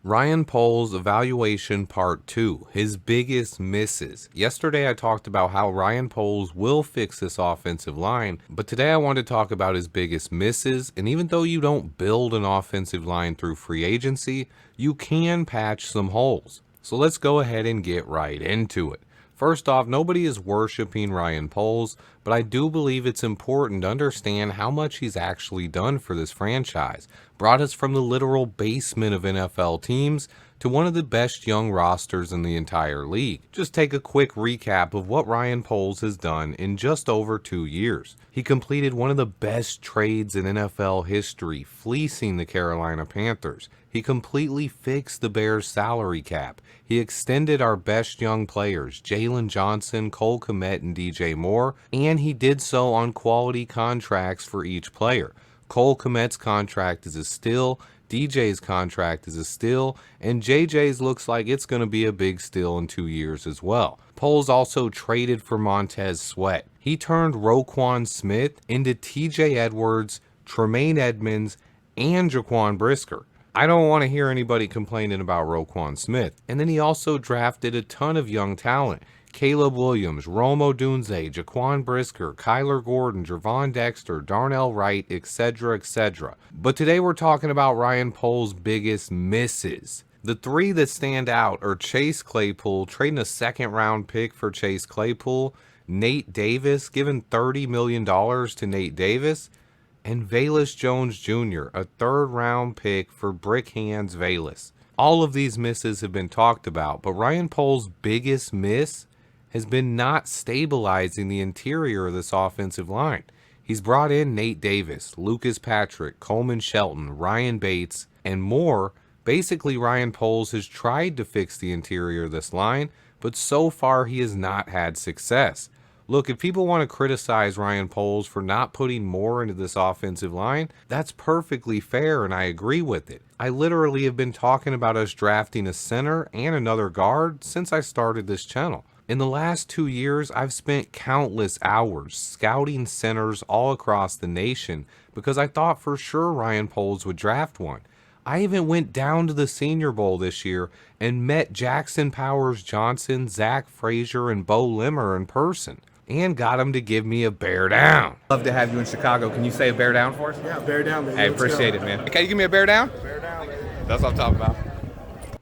Ryan Poles evaluation part 2, his biggest misses. Yesterday I talked about how Ryan Poles will fix this offensive line, but today I want to talk about his biggest misses. And even though you don't build an offensive line through free agency, you can patch some holes. So let's go ahead and get right into it. First off, nobody is worshiping Ryan Poles, but I do believe it's important to understand how much he's actually done for this franchise. Brought us from the literal basement of NFL teams to one of the best young rosters in the entire league. Just take a quick recap of what Ryan Poles has done in just over 2 years. He completed one of the best trades in NFL history, fleecing the Carolina Panthers. He completely fixed the Bears' salary cap. He extended our best young players, Jalen Johnson, Cole Kmet, and DJ Moore, and he did so on quality contracts for each player. Cole Kmet's contract is a steal, DJ's contract is a steal, and JJ's looks like it's going to be a big steal in 2 years as well. Poles also traded for Montez Sweat. He turned Roquan Smith into TJ Edwards, Tremaine Edmonds, and Jaquan Brisker. I don't want to hear anybody complaining about Roquan Smith. And then he also drafted a ton of young talent. Caleb Williams, Rome Odunze, Jaquan Brisker, Kyler Gordon, Jervon Dexter, Darnell Wright, etc., etc. But today we're talking about Ryan Poles' biggest misses. The three that stand out are Chase Claypool, trading a second-round pick for Chase Claypool, Nate Davis, giving $30 million to Nate Davis, and Velus Jones Jr., a third-round pick for Brick Hands Velus. All of these misses have been talked about, but Ryan Poles' biggest miss has been not stabilizing the interior of this offensive line. He's brought in Nate Davis, Lucas Patrick, Coleman Shelton, Ryan Bates, and more. Basically, Ryan Poles has tried to fix the interior of this line, but so far he has not had success. Look, if people want to criticize Ryan Poles for not putting more into this offensive line, that's perfectly fair and I agree with it. I literally have been talking about us drafting a center and another guard since I started this channel. In the last 2 years, I've spent countless hours scouting centers all across the nation because I thought for sure Ryan Poles would draft one. I even went down to the Senior Bowl this year and met Jackson Powers Johnson, Zach Frazier, and Bo Limmer in person, and got him to give me a bear down. Love to have you in Chicago. Can you say a bear down for us? Yeah, bear down, baby. Hey, Let's appreciate go. it, man. Can you give me a bear down? Bear down, baby. That's what I'm talking about.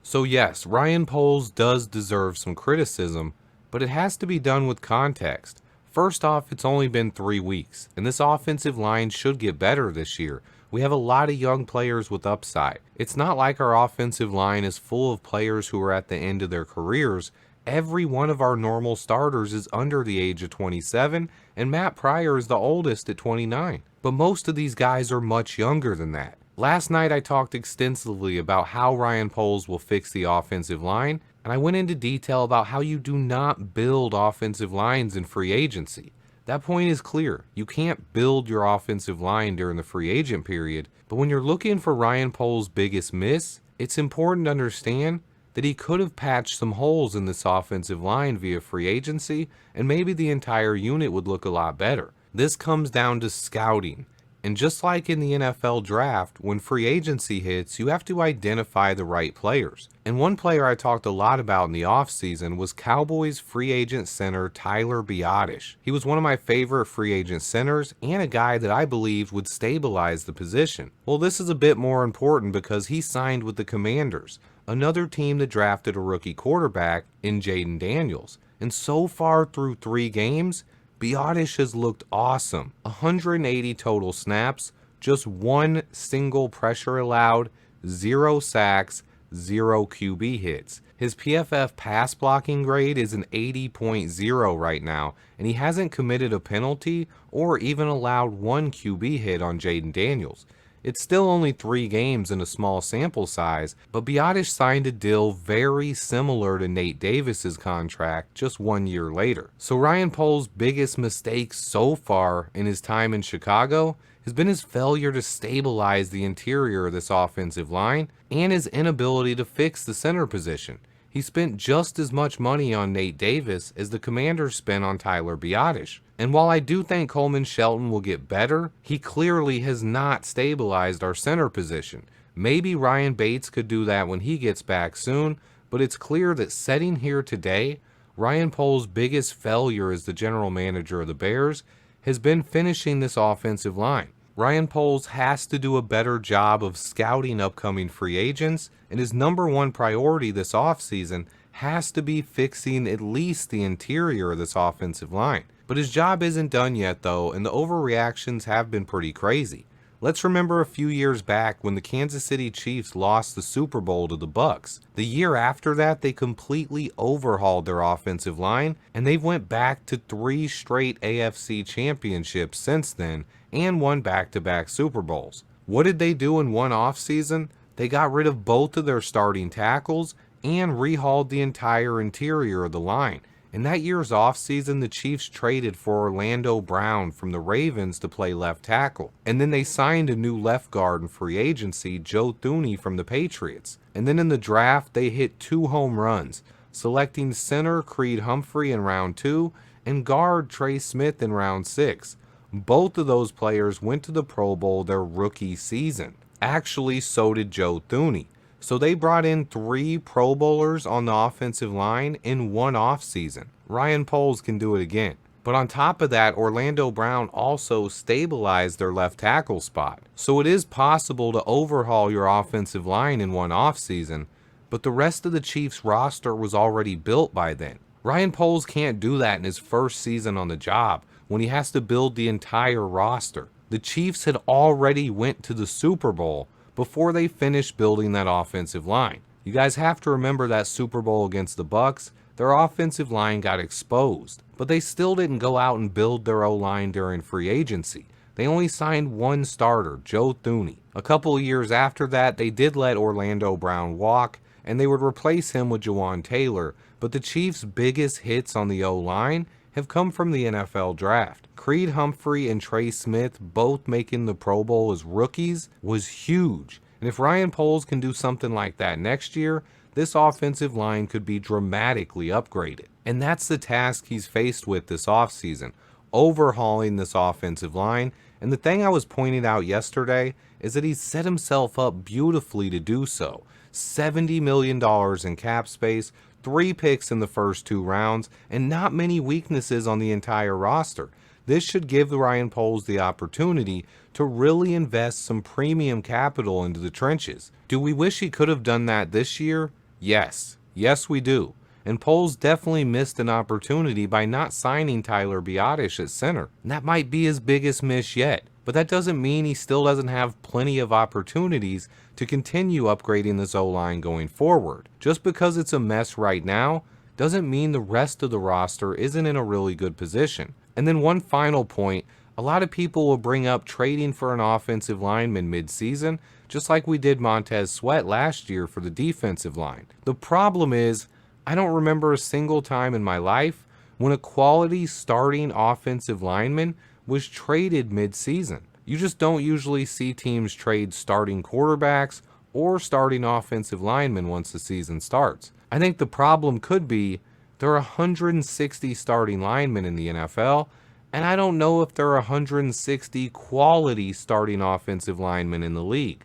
So yes, Ryan Poles does deserve some criticism, but it has to be done with context. First off, it's only been 3 weeks, and this offensive line should get better this year. We have a lot of young players with upside. It's not like our offensive line is full of players who are at the end of their careers. Every one of our normal starters is under the age of 27, and Matt Pryor is the oldest at 29. But most of these guys are much younger than that. Last night I talked extensively about how Ryan Poles will fix the offensive line, and I went into detail about how you do not build offensive lines in free agency. That point is clear. You can't build your offensive line during the free agent period, but when you're looking for Ryan Poles' biggest miss, it's important to understand that he could have patched some holes in this offensive line via free agency, and maybe the entire unit would look a lot better. This comes down to scouting. And just like in the NFL draft, when free agency hits, you have to identify the right players. And one player I talked a lot about in the offseason was Cowboys free agent center Tyler Biadasz. He was one of my favorite free agent centers and a guy that I believed would stabilize the position. Well, this is a bit more important because he signed with the Commanders, another team that drafted a rookie quarterback in Jaden Daniels. And so far through 3 games, Biadasz has looked awesome. 180 total snaps, just 1 single pressure allowed, 0 sacks, 0 QB hits. His PFF pass blocking grade is an 80.0 right now, and he hasn't committed a penalty or even allowed 1 QB hit on Jaden Daniels. It's still only 3 games in a small sample size, but Biadasz signed a deal very similar to Nate Davis's contract just 1 year later. So Ryan Poles' biggest mistake so far in his time in Chicago has been his failure to stabilize the interior of this offensive line and his inability to fix the center position. He spent just as much money on Nate Davis as the Commanders spent on Tyler Biadasz. And while I do think Coleman Shelton will get better, he clearly has not stabilized our center position. Maybe Ryan Bates could do that when he gets back soon, but it's clear that sitting here today, Ryan Poles' biggest failure as the general manager of the Bears has been finishing this offensive line. Ryan Poles has to do a better job of scouting upcoming free agents, and his number one priority this offseason has to be fixing at least the interior of this offensive line. But his job isn't done yet though, and the overreactions have been pretty crazy. Let's remember a few years back when the Kansas City Chiefs lost the Super Bowl to the Bucs. The year after that, they completely overhauled their offensive line, and they've went back to 3 straight AFC championships since then, and won back-to-back Super Bowls. What did they do in one offseason? They got rid of both of their starting tackles and rehauled the entire interior of the line. In that year's offseason, the Chiefs traded for Orlando Brown from the Ravens to play left tackle. And then they signed a new left guard in free agency, Joe Thuney from the Patriots. And then in the draft, they hit 2 home runs, selecting center Creed Humphrey in round 2 and guard Trey Smith in round 6. Both of those players went to the Pro Bowl their rookie season. Actually, so did Joe Thuney. So they brought in 3 Pro Bowlers on the offensive line in one offseason. Ryan Poles can do it again. But on top of that, Orlando Brown also stabilized their left tackle spot. So it is possible to overhaul your offensive line in one offseason, but the rest of the Chiefs roster was already built by then. Ryan Poles can't do that in his first season on the job when he has to build the entire roster. The Chiefs had already went to the Super Bowl before they finished building that offensive line. You guys have to remember that Super Bowl against the Bucs, their offensive line got exposed, but they still didn't go out and build their O-line during free agency. They only signed one starter, Joe Thuney. A couple of years after that, they did let Orlando Brown walk, and they would replace him with Jawan Taylor, but the Chiefs' biggest hits on the O-line have come from the NFL draft. Creed Humphrey and Trey Smith both making the Pro Bowl as rookies was huge. And if Ryan Poles can do something like that next year, this offensive line could be dramatically upgraded. And that's the task he's faced with this offseason, overhauling this offensive line. And the thing I was pointing out yesterday is that he's set himself up beautifully to do so. $70 million in cap space, 3 picks in the first 2 rounds, and not many weaknesses on the entire roster. This should give Ryan Poles the opportunity to really invest some premium capital into the trenches. Do we wish he could have done that this year? Yes. Yes, we do. And Poles definitely missed an opportunity by not signing Tyler Biadasz at center. And that might be his biggest miss yet. But that doesn't mean he still doesn't have plenty of opportunities to continue upgrading this O-line going forward. Just because it's a mess right now doesn't mean the rest of the roster isn't in a really good position. And then one final point, a lot of people will bring up trading for an offensive lineman mid-season, just like we did Montez Sweat last year for the defensive line. The problem is, I don't remember a single time in my life when a quality starting offensive lineman was traded mid-season. You just don't usually see teams trade starting quarterbacks or starting offensive linemen once the season starts. I think the problem could be there are 160 starting linemen in the NFL, and I don't know if there are 160 quality starting offensive linemen in the league.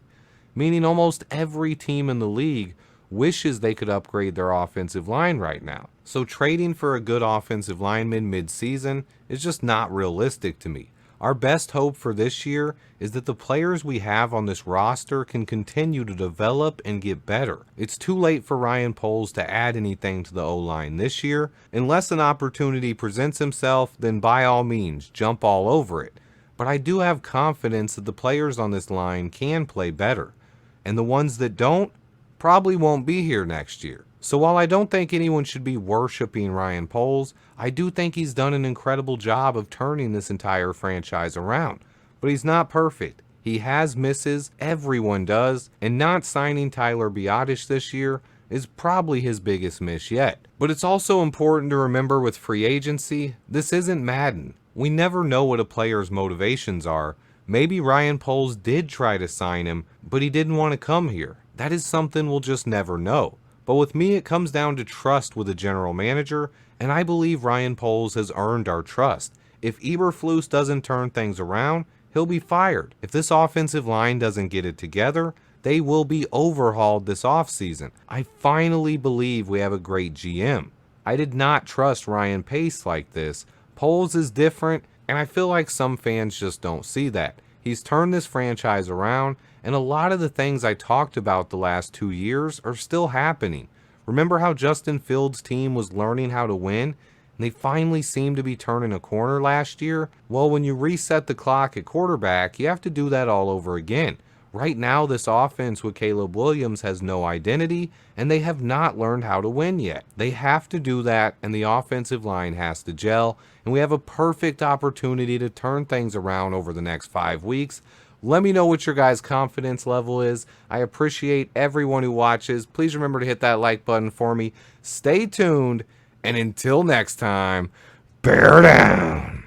Meaning almost every team in the league wishes they could upgrade their offensive line right now. So trading for a good offensive lineman mid-season is just not realistic to me. Our best hope for this year is that the players we have on this roster can continue to develop and get better. It's too late for Ryan Poles to add anything to the O-line this year. Unless an opportunity presents himself, then by all means, jump all over it. But I do have confidence that the players on this line can play better. And the ones that don't probably won't be here next year. So while I don't think anyone should be worshiping Ryan Poles, I do think he's done an incredible job of turning this entire franchise around. But he's not perfect. He has misses, everyone does, and not signing Tyler Biadasz this year is probably his biggest miss yet. But it's also important to remember with free agency, this isn't Madden. We never know what a player's motivations are. Maybe Ryan Poles did try to sign him, but he didn't want to come here. That is something we'll just never know. But with me, it comes down to trust with a general manager, and I believe Ryan Poles has earned our trust. If Eberflus doesn't turn things around, he'll be fired. If this offensive line doesn't get it together, they will be overhauled this offseason. I finally believe we have a great GM. I did not trust Ryan Pace like this. Poles is different, and I feel like some fans just don't see that. He's turned this franchise around, and a lot of the things I talked about the last 2 years are still happening. Remember how Justin Fields' team was learning how to win, and they finally seemed to be turning a corner last year? Well, when you reset the clock at quarterback, you have to do that all over again. Right now, this offense with Caleb Williams has no identity, and they have not learned how to win yet. They have to do that, and the offensive line has to gel, and we have a perfect opportunity to turn things around over the next 5 weeks. Let me know what your guys' confidence level is. I appreciate everyone who watches. Please remember to hit that like button for me. Stay tuned, and until next time, bear down.